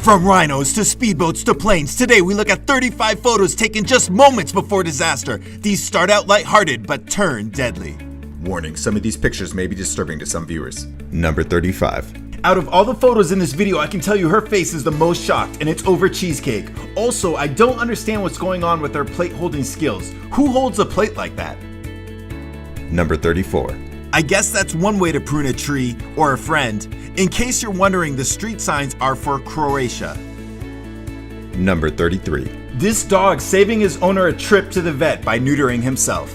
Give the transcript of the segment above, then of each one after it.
From rhinos to speedboats to planes, today we look at 35 photos taken just moments before disaster. These start out lighthearted but turn deadly. Warning, some of these pictures may be disturbing to some viewers. Number 35. Out of all the photos in this video, I can tell you her face is the most shocked, and it's over cheesecake. Also, I don't understand what's going on with her plate holding skills. Who holds a plate like that? Number 34. I guess that's one way to prune a tree or a friend. In case you're wondering, the street signs are for Croatia. Number 33. This dog saving his owner a trip to the vet by neutering himself.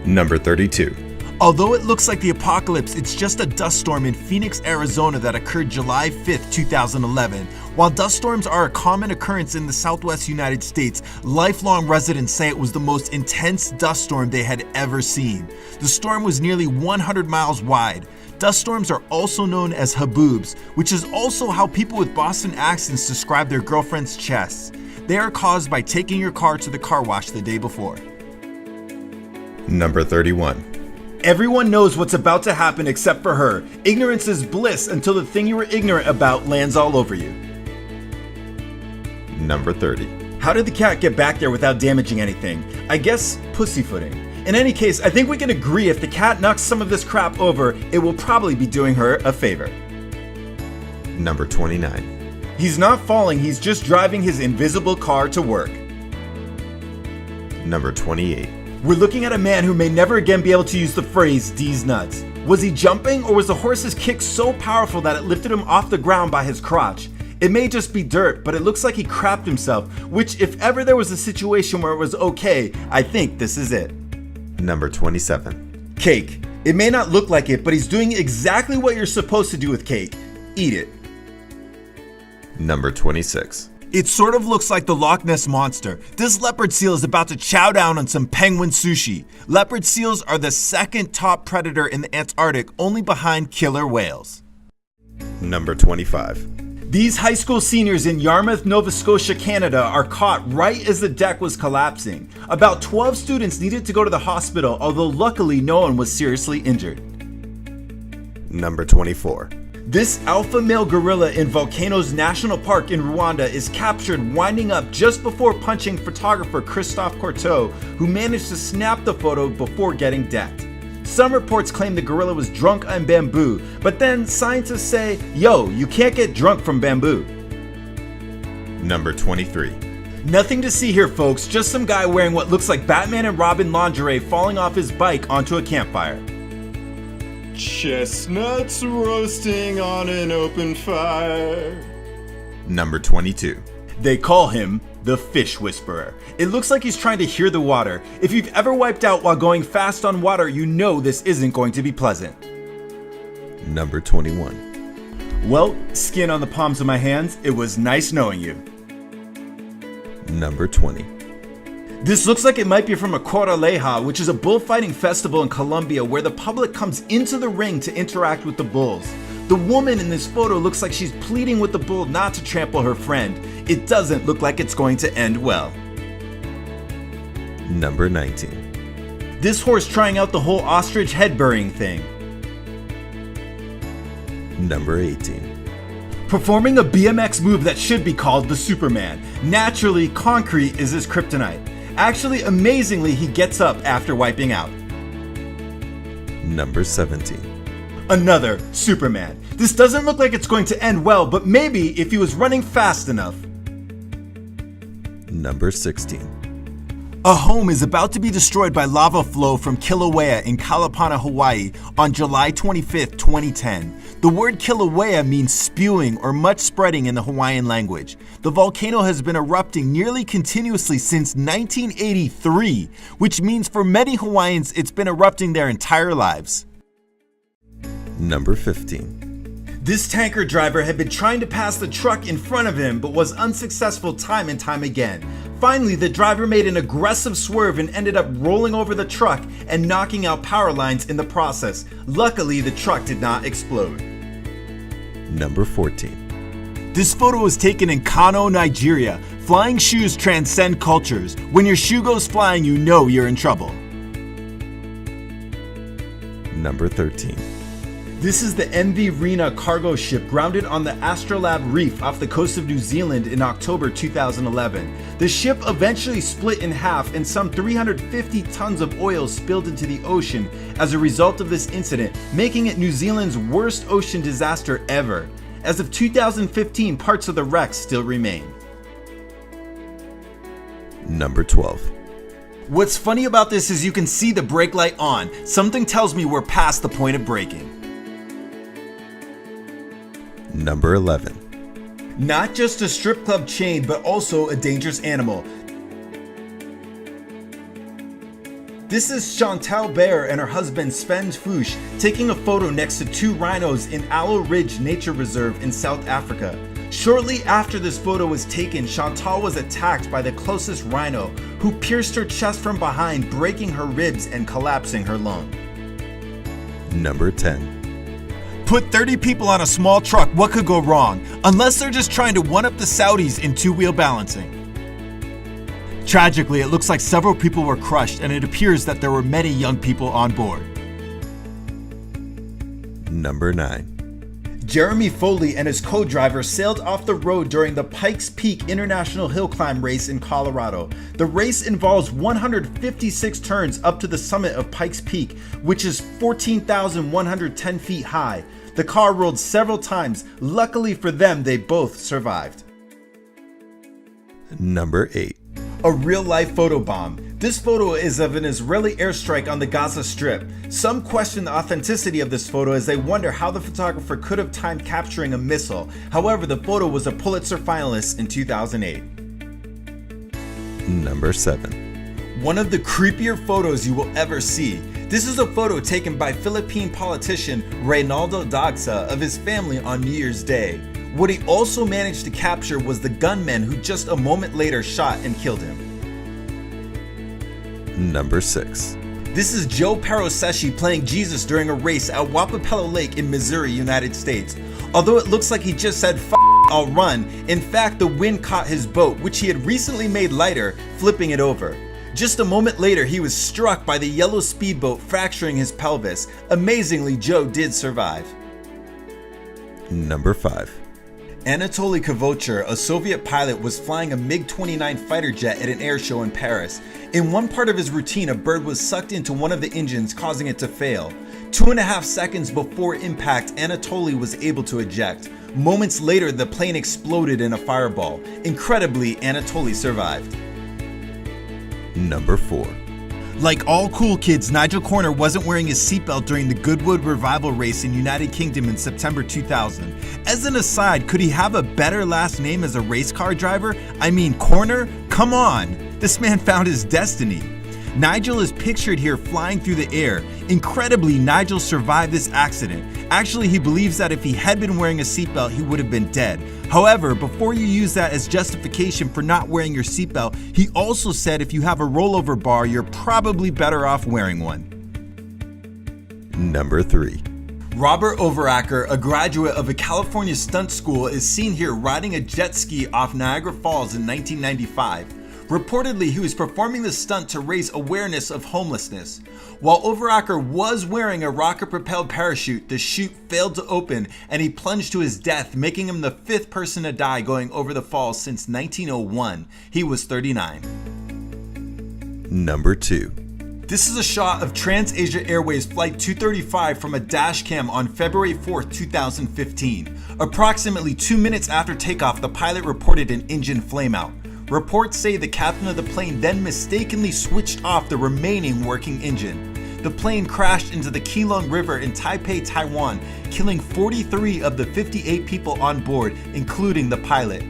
Number 32. Although it looks like the apocalypse, it's just a dust storm in Phoenix, Arizona that occurred July 5th, 2011. While dust storms are a common occurrence in the southwest United States, lifelong residents say it was the most intense dust storm they had ever seen. The storm was nearly 100 miles wide. Dust storms are also known as haboobs, which is also how people with Boston accents describe their girlfriend's chests. They are caused by taking your car to the car wash the day before. Number 31. Everyone knows what's about to happen except for her. Ignorance is bliss until the thing you were ignorant about lands all over you. Number 30. How did the cat get back there without damaging anything? I guess pussyfooting. In any case, I think we can agree if the cat knocks some of this crap over, it will probably be doing her a favor. Number 29. He's not falling, he's just driving his invisible car to work. Number 28. We're looking at a man who may never again be able to use the phrase D's nuts. Was he jumping, or was the horse's kick so powerful that it lifted him off the ground by his crotch? It may just be dirt, but it looks like he crapped himself, which if ever there was a situation where it was okay, I think this is it. Number 27. Cake. It may not look like it, but he's doing exactly what you're supposed to do with cake. Eat it. Number 26. It sort of looks like the Loch Ness Monster. This leopard seal is about to chow down on some penguin sushi. Leopard seals are the second top predator in the Antarctic, only behind killer whales. Number 25. These high school seniors in Yarmouth, Nova Scotia, Canada are caught right as the deck was collapsing. About 12 students needed to go to the hospital, although luckily no one was seriously injured. Number 24. This alpha male gorilla in Volcanoes National Park in Rwanda is captured winding up just before punching photographer Christophe Courteau, who managed to snap the photo before getting decked. Some reports claim the gorilla was drunk on bamboo, but then scientists say, yo, you can't get drunk from bamboo. Number 23. Nothing to see here, folks, just some guy wearing what looks like Batman and Robin lingerie falling off his bike onto a campfire. Chestnuts roasting on an open fire. Number 22. They call him the Fish Whisperer. It looks like he's trying to hear the water. If you've ever wiped out while going fast on water, you know this isn't going to be pleasant. Number 21. Well, skin on the palms of my hands, it was nice knowing you. Number 20. This looks like it might be from a Corraleja, which is a bullfighting festival in Colombia where the public comes into the ring to interact with the bulls. The woman in this photo looks like she's pleading with the bull not to trample her friend. It doesn't look like it's going to end well. Number 19. This horse trying out the whole ostrich head burying thing. Number 18. Performing a BMX move that should be called the Superman. Naturally, concrete is his kryptonite. Actually, amazingly, he gets up after wiping out. Number 17. Another Superman. This doesn't look like it's going to end well, but maybe if he was running fast enough. Number 16. A home is about to be destroyed by lava flow from Kilauea in Kalapana, Hawaii on July 25, 2010. The word Kilauea means spewing or much spreading in the Hawaiian language. The volcano has been erupting nearly continuously since 1983, which means for many Hawaiians it's been erupting their entire lives. Number 15. This tanker driver had been trying to pass the truck in front of him but was unsuccessful time and time again. Finally, the driver made an aggressive swerve and ended up rolling over the truck and knocking out power lines in the process. Luckily, the truck did not explode. Number 14. This photo was taken in Kano, Nigeria. Flying shoes transcend cultures. When your shoe goes flying, you know you're in trouble. Number 13. This is the MV Rena cargo ship grounded on the Astrolabe Reef off the coast of New Zealand in October 2011. The ship eventually split in half and some 350 tons of oil spilled into the ocean as a result of this incident, making it New Zealand's worst ocean disaster ever. As of 2015, parts of the wreck still remain. Number 12. What's funny about this is you can see the brake light on. Something tells me we're past the point of braking. Number 11. Not just a strip club chain, but also a dangerous animal. This is Chantal Bear and her husband Sven Fuchs taking a photo next to two rhinos in Aloe Ridge Nature Reserve in South Africa. Shortly after this photo was taken, Chantal was attacked by the closest rhino, who pierced her chest from behind, breaking her ribs and collapsing her lung. Number 10. Put 30 people on a small truck, what could go wrong? Unless they're just trying to one-up the Saudis in two-wheel balancing. Tragically, it looks like several people were crushed, and it appears that there were many young people on board. Number 9. Jeremy Foley and his co-driver sailed off the road during the Pikes Peak International Hill Climb race in Colorado. The race involves 156 turns up to the summit of Pikes Peak, which is 14,110 feet high. The car rolled several times. Luckily for them, they both survived. Number 8. A real-life photobomb. This photo is of an Israeli airstrike on the Gaza Strip. Some question the authenticity of this photo as they wonder how the photographer could have timed capturing a missile. However, the photo was a Pulitzer finalist in 2008. Number 7. One of the creepier photos you will ever see. This is a photo taken by Philippine politician Reynaldo Dagsa of his family on New Year's Day. What he also managed to capture was the gunman who just a moment later shot and killed him. Number 6. This is Joe Paroseshi playing Jesus during a race at Wapapello Lake in Missouri, United States. Although it looks like he just said, "F***, I'll run," in fact the wind caught his boat, which he had recently made lighter, flipping it over. Just a moment later, he was struck by the yellow speedboat, fracturing his pelvis. Amazingly, Joe did survive. Number 5. Anatoly Kavochur, a Soviet pilot, was flying a MiG-29 fighter jet at an air show in Paris. In one part of his routine, a bird was sucked into one of the engines, causing it to fail. 2.5 seconds before impact, Anatoly was able to eject. Moments later, the plane exploded in a fireball. Incredibly, Anatoly survived. Number 4. Like all cool kids, Nigel Corner wasn't wearing his seatbelt during the Goodwood Revival race in United Kingdom in September 2000. As an aside, could he have a better last name as a race car driver? I mean, Corner? Come on! This man found his destiny. Nigel is pictured here flying through the air. Incredibly, Nigel survived this accident. Actually, he believes that if he had been wearing a seatbelt, he would have been dead. However, before you use that as justification for not wearing your seatbelt, he also said if you have a rollover bar, you're probably better off wearing one. Number 3. Robert Overacker, a graduate of a California stunt school, is seen here riding a jet ski off Niagara Falls in 1995. Reportedly, he was performing the stunt to raise awareness of homelessness. While Overacker was wearing a rocket-propelled parachute, the chute failed to open and he plunged to his death, making him the 5th person to die going over the falls since 1901. He was 39. Number 2. This is a shot of TransAsia Airways Flight 235 from a dash cam on February 4, 2015. Approximately 2 minutes after takeoff, the pilot reported an engine flameout. Reports say the captain of the plane then mistakenly switched off the remaining working engine. The plane crashed into the Keelung River in Taipei, Taiwan, killing 43 of the 58 people on board, including the pilot.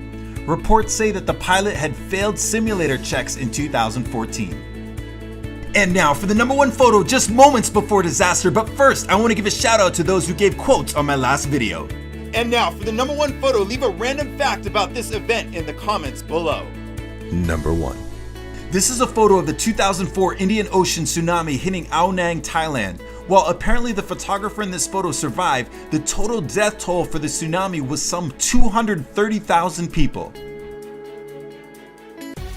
Reports say that the pilot had failed simulator checks in 2014. And now for the number 1 photo just moments before disaster, but first I want to give a shout out to those who gave quotes on my last video. And now for the number 1 photo, leave a random fact about this event in the comments below. Number 1. This is a photo of the 2004 Indian Ocean tsunami hitting Ao Nang, Thailand. While apparently the photographer in this photo survived, the total death toll for the tsunami was some 230,000 people.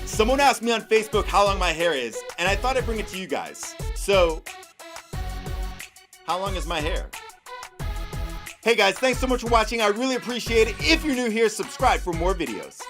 Someone asked me on Facebook how long my hair is, and I thought I'd bring it to you guys. So, how long is my hair? Hey guys, thanks so much for watching. I really appreciate it. If you're new here, subscribe for more videos.